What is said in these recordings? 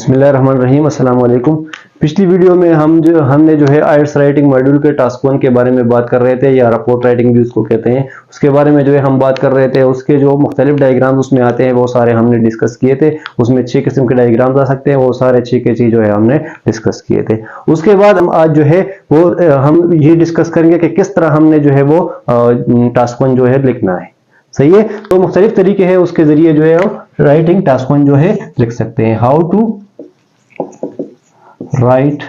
बिस्मिल्लाहिर्रहमानिर्रहीम, अस्सलाम वालेकुम। पिछली वीडियो में हमने जो है आयल्स राइटिंग मॉड्यूल के टास्क 1 के बारे में बात कर रहे थे, या रिपोर्ट राइटिंग भी उसको कहते हैं। उसके बारे में जो है हम बात कर रहे थे। उसके जो मुख्तलिफ डायग्राम उसमें आते हैं वो सारे हमने डिस्कस किए थे। उसमें 6 किस्म के डायग्राम्स आ सकते हैं, वो सारे 6 के चीज जो है हमने डिस्कस किए थे। उसके बाद हम आज जो है वो हम ये डिस्कस करेंगे कि किस तरह हमने जो है वो टास्क 1 जो है लिखना है। सही है। तो मुख्तलिफ तरीके हैं, उसके जरिए जो है हम राइटिंग टास्क 1 जो है लिख सकते हैं। हाउ टू राइट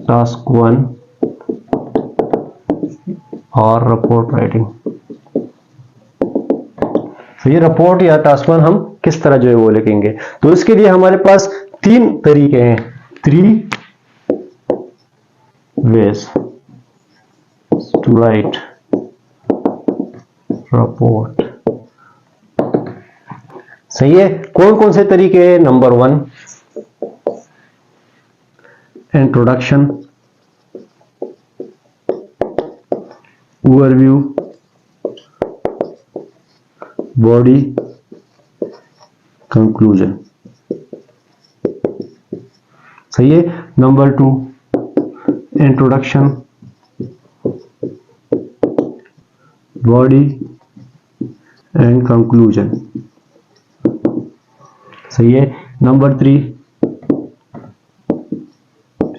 टास्क 1 और रिपोर्ट राइटिंग। तो ये रिपोर्ट या टास्क 1 हम किस तरह जो है वो लिखेंगे। तो इसके लिए हमारे पास 3 तरीके हैं, 3 ways to write रिपोर्ट। सही है। कौन कौन से तरीके हैं? Number 1 introduction, overview, body, conclusion. सही है। Number 2 introduction, body and conclusion. सही है। Number 3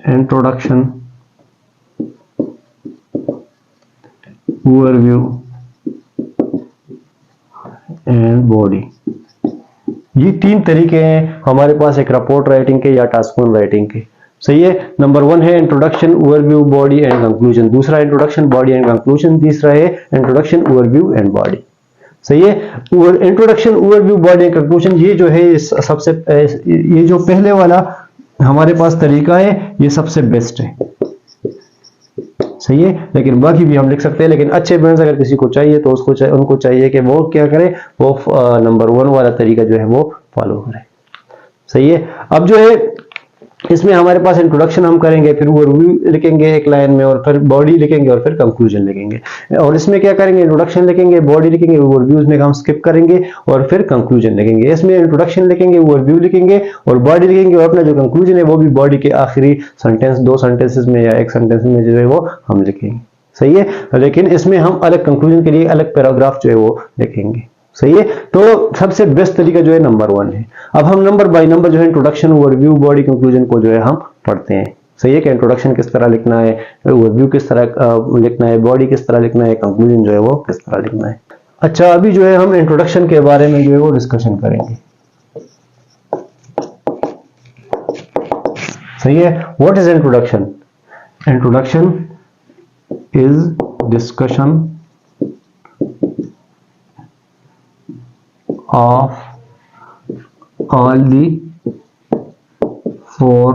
introduction, overview and body. ये 3 तरीके हैं हमारे पास एक रिपोर्ट राइटिंग के या टास्क 1 राइटिंग के। सही है। नंबर 1 है introduction, overview, body and conclusion. दूसरा इंट्रोडक्शन, बॉडी एंड कंक्लूजन। तीसरा है इंट्रोडक्शन, ओवरव्यू एंड बॉडी। सही है। Introduction, overview, body and conclusion, ये जो है सबसे ये जो पहले वाला हमारे पास तरीका है ये सबसे बेस्ट है। सही है। लेकिन बाकी भी हम लिख सकते हैं, लेकिन अच्छे बैंड्स अगर किसी को चाहिए तो उनको चाहिए कि वो क्या करें, वो नंबर 1 वाला तरीका जो है वो फॉलो करें। सही है। अब जो है इसमें हमारे पास इंट्रोडक्शन हम करेंगे, फिर ओवरव्यू लिखेंगे एक लाइन में, और फिर बॉडी लिखेंगे, और फिर कंक्लूजन लिखेंगे। और इसमें क्या करेंगे, इंट्रोडक्शन लिखेंगे, बॉडी लिखेंगे, ओवरव्यू में हम स्किप करेंगे, और फिर कंक्लूजन लिखेंगे। इसमें इंट्रोडक्शन लिखेंगे, ओवरव्यू लिखेंगे और बॉडी लिखेंगे, और अपना जो कंक्लूजन है वो भी बॉडी के आखिरी सेंटेंस, 2 सेंटेंसेस में या एक सेंटेंस में जो है वो हम लिखेंगे। सही है। लेकिन इसमें हम अलग कंक्लूजन के लिए अलग पैराग्राफ जो है वो लिखेंगे। सही है। तो सबसे बेस्ट तरीका जो है नंबर 1 है। अब हम नंबर बाय नंबर जो है इंट्रोडक्शन, ओवरव्यू, बॉडी, कंक्लूजन को जो है हम पढ़ते हैं। सही है कि इंट्रोडक्शन किस तरह लिखना है, ओवरव्यू किस तरह लिखना है, बॉडी किस तरह लिखना है, कंक्लूजन जो है वो किस तरह लिखना है। अच्छा, अभी जो है हम इंट्रोडक्शन के बारे में जो है वो डिस्कशन करेंगे। सही है। What is introduction? Introduction is discussion of all the 4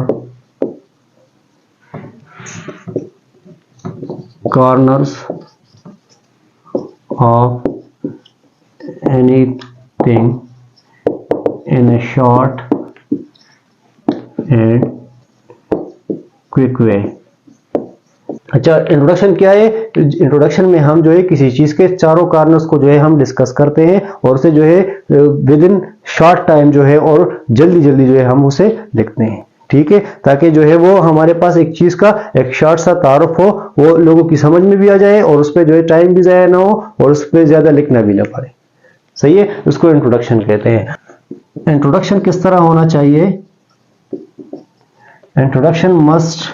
corners of anything in a short and quick way। अच्छा, इंट्रोडक्शन क्या है? इंट्रोडक्शन में हम जो है किसी चीज के चारों कॉर्नर्स को जो है हम डिस्कस करते हैं, और उसे जो है विद इन शॉर्ट टाइम जो है और जल्दी जल्दी जो है हम उसे लिखते हैं। ठीक है। ताकि जो है वो हमारे पास एक चीज का एक शॉर्ट सा तारुफ हो, वो लोगों की समझ में भी आ जाए, और उस पर जो है टाइम भी जाया ना हो, और उस पर ज्यादा लिखना भी ना पड़े। सही है। उसको इंट्रोडक्शन कहते हैं। इंट्रोडक्शन किस तरह होना चाहिए? Introduction must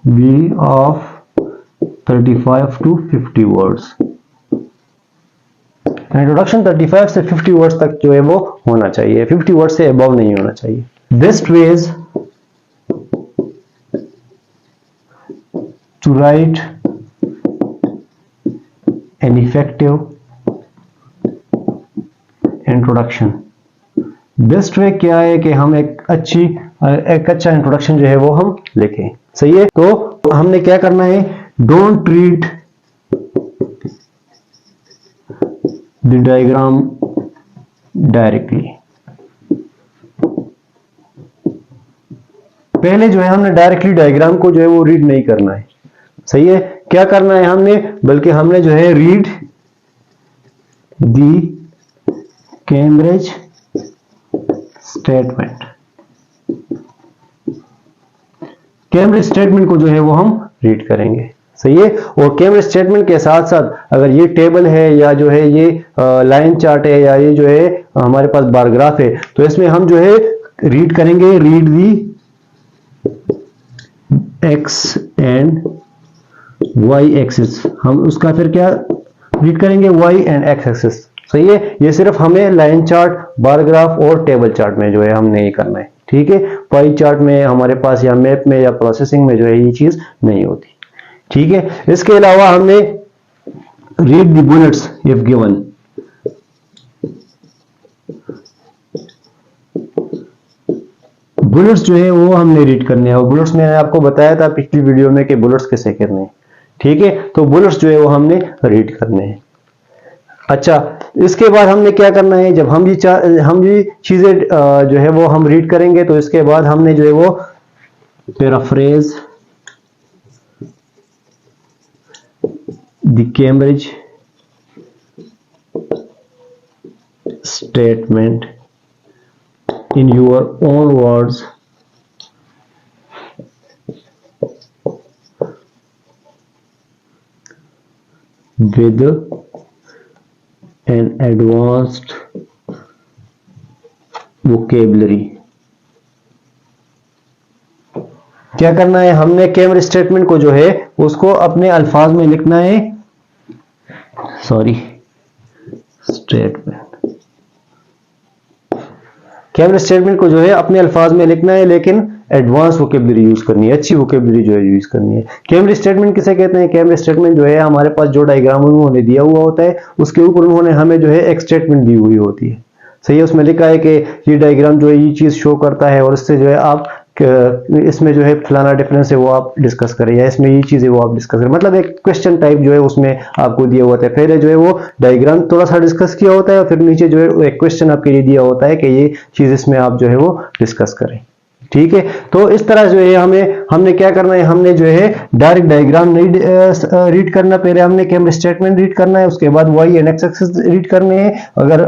be of 35 to 50 words। Introduction 35 से 50 वर्ड्स तक जो है वो होना चाहिए, 50 वर्ड्स से अबव नहीं होना चाहिए। Best ways to write an effective introduction. Best way क्या है कि हम एक अच्छा इंट्रोडक्शन जो है वो हम लिखें। सही है। तो हमने क्या करना है, don't read the diagram directly. पहले जो है हमने डायरेक्टली डायग्राम को जो है वो रीड नहीं करना है। सही है। क्या करना है हमने, बल्कि हमने जो है read the Cambridge statement. Cambridge statement को जो है वो हम रीड करेंगे, सही है। और कैम्ब्रिज स्टेटमेंट के साथ साथ अगर ये टेबल है या जो है ये लाइन चार्ट है या ये जो है हमारे पास बार ग्राफ है, तो इसमें हम जो है रीड करेंगे, read the X and Y axis. हम उसका फिर क्या रीड करेंगे, वाई एंड एक्स एक्सिस, सही है। ये सिर्फ हमें लाइन चार्ट, बार ग्राफ और टेबल चार्ट में जो है हमने ये करना है, ठीक है। पाई चार्ट में हमारे पास या मैप में या प्रोसेसिंग में जो है ये चीज नहीं होती, ठीक है। इसके अलावा हमने read the bullets if given. Bullets जो है वो हमने रीड करने हैं, और बुलेट्स मैंने आपको बताया था पिछली वीडियो में कि बुलेट्स कैसे करने हैं, ठीक है। तो बुलेट्स जो है वो हमने रीड करने हैं। अच्छा, इसके बाद हमने क्या करना है, जब हम ये चीजें जो है वो हम रीड करेंगे, तो इसके बाद हमने जो है वो paraphrase the Cambridge statement in your own words with an advanced vocabulary। क्या करना है, हमने कैम्ब्रिज स्टेटमेंट को जो है उसको अपने अल्फाज में लिखना है, कैम्ब्रिज स्टेटमेंट को जो है अपने अल्फाज में लिखना है, लेकिन एडवांस वोकेबलरी यूज करनी है, अच्छी वोकेबलरी जो है यूज करनी है। कैम्ब्रिज स्टेटमेंट किसे कहते हैं, कैम्ब्रिज स्टेटमेंट जो है हमारे पास जो डायग्राम उन्होंने दिया हुआ होता है उसके ऊपर उन्होंने हमें जो है एक स्टेटमेंट दी हुई होती है, सही है। उसमें लिखा है कि ये डायग्राम जो है ये चीज शो करता है, और इससे जो है आप इसमें जो है फलाना डिफरेंस है वो आप डिस्कस करें, या इसमें ये चीज है वो आप डिस्कस करें। मतलब एक क्वेश्चन टाइप जो है उसमें आपको दिया होता है। पहले जो है वो डायग्राम थोड़ा सा डिस्कस किया होता है, और फिर नीचे जो है एक क्वेश्चन आपके लिए दिया होता है कि ये चीज इसमें आप जो है वो डिस्कस करें, ठीक है। तो इस तरह जो है हमने क्या करना है, हमने जो है डायरेक्ट डायग्राम नहीं रीड करना, पहले हमने कैम्ब्रिज स्टेटमेंट रीड करना है, उसके बाद Y and X axis read करने हैं। अगर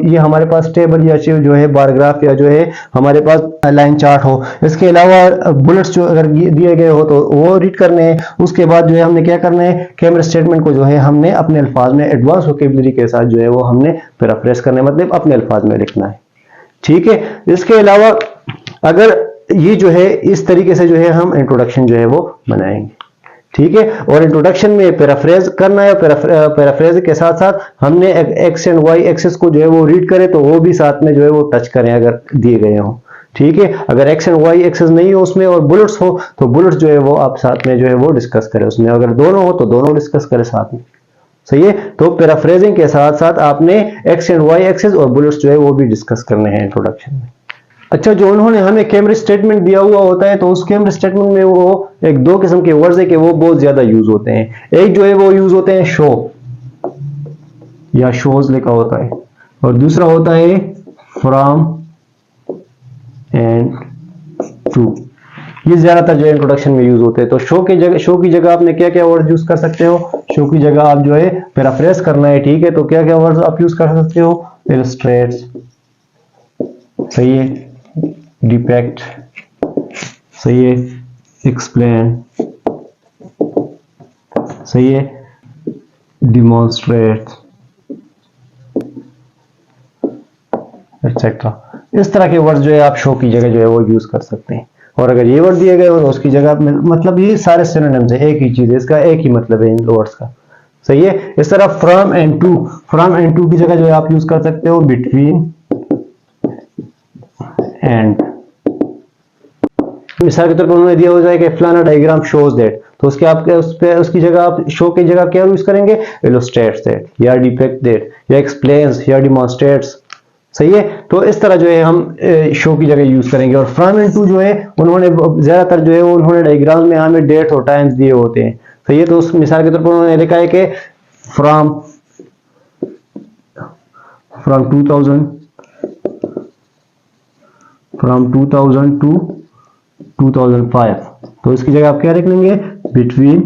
ये हमारे पास टेबल या जो है बार ग्राफ या जो है हमारे पास लाइन चार्ट हो, इसके अलावा बुलेट्स जो अगर दिए गए हो तो वो रीड करने हैं। उसके बाद जो है हमने क्या करना है, कैम्ब्रिज स्टेटमेंट को जो है हमने अपने अल्फाज में एडवांस वोकेबलरी के साथ जो है वो हमने पैराफ्रेज करना है, मतलब अपने अल्फाज में लिखना है, ठीक है। इसके अलावा अगर ये जो है इस तरीके से जो है हम इंट्रोडक्शन जो है वो बनाएंगे, ठीक है। और इंट्रोडक्शन में पैराफ्रेज करना है, पैराफ्रेज के साथ साथ हमने एक्स एंड वाई एक्सिस को जो है वो रीड करें, तो वो भी साथ में जो है वो टच करें अगर दिए गए हो, ठीक है। अगर एक्स एंड वाई एक्सिस नहीं हो उसमें और बुलेट्स हो, तो बुलेट्स जो है वो आप साथ में जो है वो डिस्कस करें उसमें, अगर दोनों हो तो दोनों डिस्कस करें साथ में, सही है। तो पैराफ्रेजिंग के साथ साथ आपने एक्स एंड वाई एक्सिस और बुलेट्स जो है वो भी डिस्कस करने हैं इंट्रोडक्शन में। अच्छा, जो उन्होंने हमें कैम्ब्रिज स्टेटमेंट दिया हुआ होता है, तो उस कैम्ब्रिज स्टेटमेंट में वो एक दो किस्म के वर्ड्स है कि वो बहुत ज्यादा यूज होते हैं। एक जो है वो यूज होते हैं शो या शोज लिखा होता है, और दूसरा होता है फ्रॉम एंड टू। ये ज्यादातर जो है इंट्रोडक्शन में यूज होते हैं। तो शो की जगह आपने क्या क्या वर्ड यूज कर सकते हो, शो की जगह आप जो है पैराफ्रेज करना है, ठीक है। तो क्या क्या वर्ड्स आप यूज कर सकते हो, इलस्ट्रेट्स, सही है, डिपेक्ट, सही है, एक्सप्लेन, सही है, डिमॉन्स्ट्रेट, एक्सेट्रा। इस तरह के वर्ड जो है आप शो की जगह जो है वो यूज कर सकते हैं। और अगर ये वर्ड दिए गए हो तो उसकी जगह मतलब ये सारे सिनोनिम्स है, एक ही चीज है, इसका एक ही मतलब है इन वर्ड्स का, सही है। इस तरह फ्रॉम एंड टू की जगह जो है आप यूज कर सकते हो बिटवीन एंड। मिसाल के तौर पर उन्होंने दिया हो जाए कि फलाना डायग्राम शोज दैट, तो उसकी जगह आप शो की जगह क्या यूज करेंगे, इलस्ट्रेट्स दैट या डिपेक्ट दैट या एक्सप्लेन्स या डिमॉन्स्ट्रेट्स, सही है। तो इस तरह जो है हम शो की जगह यूज करेंगे। और फ्रॉम एंड टू जो है उन्होंने ज्यादातर जो है उन्होंने डायग्राम में हमें डेट और टाइम्स दिए होते हैं, सही है। तो उस मिसाल के तौर पर उन्होंने लिखा है कि फ्रॉम 2000 टू 2005, तो इसकी जगह आप क्या लिख लेंगे, बिटवीन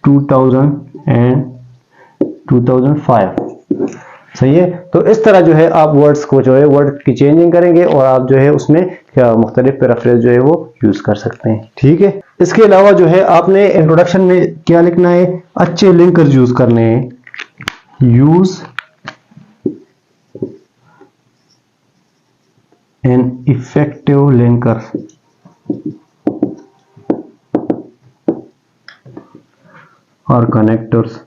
2000 एंड 2005, सही है। तो इस तरह जो है आप वर्ड्स को जो है वर्ड की चेंजिंग करेंगे और आप जो है उसमें क्या मुख्तलिफ पैराफ्रेज जो है वो यूज कर सकते हैं। ठीक है, इसके अलावा जो है आपने इंट्रोडक्शन में क्या लिखना है, अच्छे लिंकर्स यूज करने हैं। यूज एन इफेक्टिव लिंकर और कनेक्टर्स।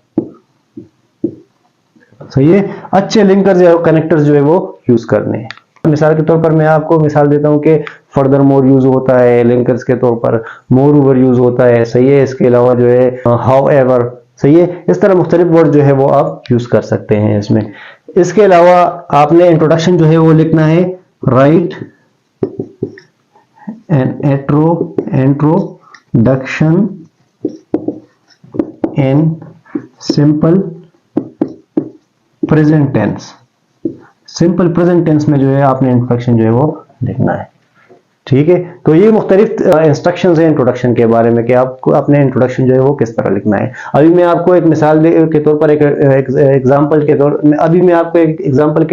सही है, अच्छे लिंकर्स या कनेक्टर्स जो है वो यूज करने हैं। मिसाल के तौर पर मैं आपको मिसाल देता हूं कि फर्दर मोर यूज होता है लिंकर्स के तौर पर, मोर ओवर यूज होता है। सही है, इसके अलावा जो है हाउ एवर। सही है, इस तरह मुख्तलिफ वर्ड जो है वो आप यूज कर सकते हैं इसमें। इसके अलावा आपने इंट्रोडक्शन जो है वो लिखना है, write an introduction in simple present tense. Simple present tense में जो है आपने इंट्रोडक्शन जो है वो लिखना है। ठीक है, तो ये मुख्तलिफ इंस्ट्रक्शंस हैं इंट्रोडक्शन के बारे में कि आपको अपने इंट्रोडक्शन जो है वो किस तरह लिखना है। अभी मैं आपको एक मिसाल के तौर पर एक एग्जांपल के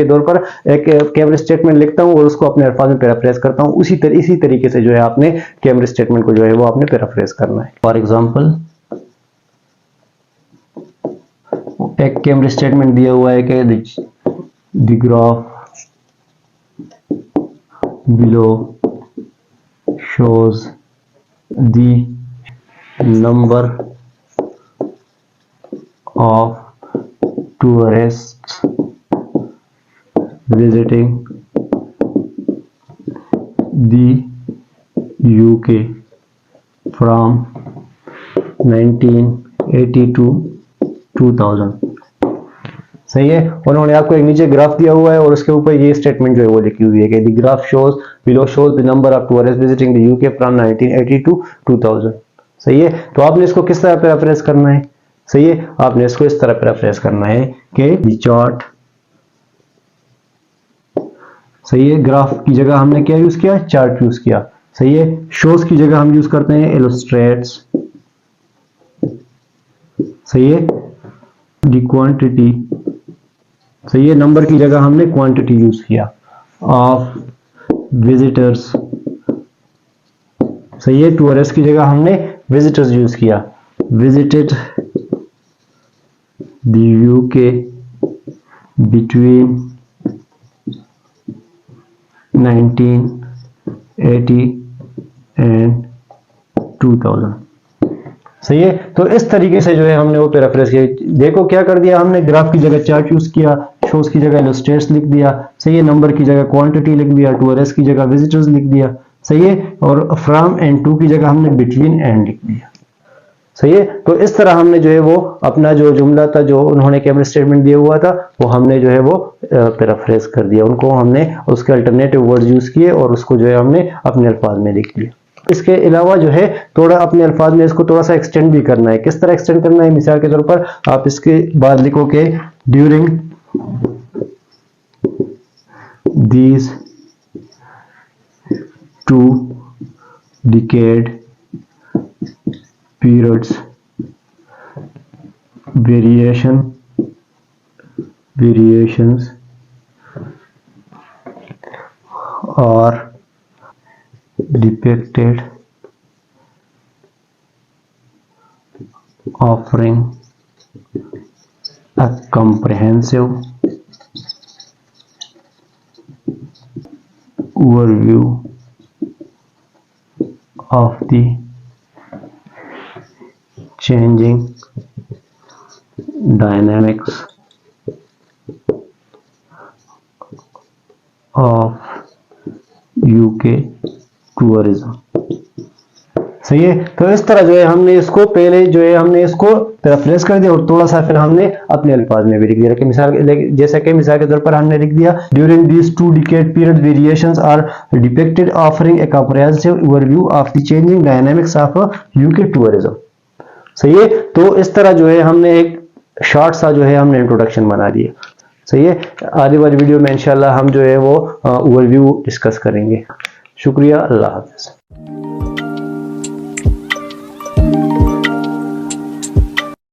तौर पर एक कैमरे स्टेटमेंट लिखता हूं और उसको अपने अल्फाज में पैराफ्रेज करता हूं। इसी तरीके से जो है आपने कैमरे स्टेटमेंट को जो है वो आपने पैराफ्रेज करना है। फॉर एग्जाम्पल एक कैमरे स्टेटमेंट दिया हुआ है कि the graph below shows the number of tourists visiting the UK from 1980 to 2000। सही है, उन्होंने आपको एक नीचे ग्राफ दिया हुआ है और उसके ऊपर ये स्टेटमेंट जो है वो लिखी हुई है कि the graph shows below shows the number of tourist visiting the UK from 1980 to 2000। सही है, तो आपने इसको किस तरह पैराफ्रेज करना है। सही है, आपने इसको इस तरह पैराफ्रेज करना है कि द चार्ट। सही है, ग्राफ की जगह हमने क्या यूज किया, चार्ट यूज किया। सही है, शोज की जगह हम यूज करते हैं इलस्ट्रेट्स। सही है, द क्वांटिटी। सही है, नंबर की जगह हमने क्वांटिटी यूज किया। Of visitors. सही है, टूरिस्ट की जगह हमने विजिटर्स यूज किया। Visited the UK between 1980 and 2000। सही है, तो इस तरीके से जो है हमने वो पैराफ्रेज किया। देखो क्या कर दिया हमने, ग्राफ की जगह चार्ट यूज किया, शोज की जगह इलस्ट्रेट्स लिख दिया। सही है, नंबर की जगह क्वांटिटी लिख दिया, टूरिस्ट की जगह विजिटर्स लिख दिया। सही है, और फ्रॉम एंड टू की जगह हमने बिटवीन एंड लिख दिया। सही है, तो इस तरह हमने जो है वो अपना जो जुमला था, जो उन्होंने कैमरे स्टेटमेंट दिया हुआ था, वो हमने जो है वो पैराफ्रेज कर दिया। उनको हमने उसके अल्टरनेटिव वर्ड्स यूज किए और उसको जो है हमने अपने अल्फाज में लिख लिया। इसके अलावा जो है थोड़ा अपने अल्फाज में इसको थोड़ा सा एक्सटेंड भी करना है। किस तरह एक्सटेंड करना है, मिसाल के तौर पर आप इसके बाद लिखो कि during these 2 decade periods variations are depicted, offering a comprehensive overview of the changing dynamics of UK tourism। सही है, तो इस तरह जो है हमने इसको पहले जो है हमने इसको पैराफ्रेज कर दिया और थोड़ा सा फिर हमने अपने अल्फाज में भी लिख दिया कि जैसा कि मिसाल के तौर पर हमने लिख दिया during this 2 decade period variations are depicted, offering a comprehensive overview of the changing dynamics of UK tourism। सही है, तो इस तरह जो है हमने एक शॉर्ट सा जो है हमने इंट्रोडक्शन बना दिया। सही है, आगे वाली वीडियो में इंशाल्लाह हम जो है वो ओवरव्यू डिस्कस करेंगे। शुक्रिया, अल्लाह हाफिज।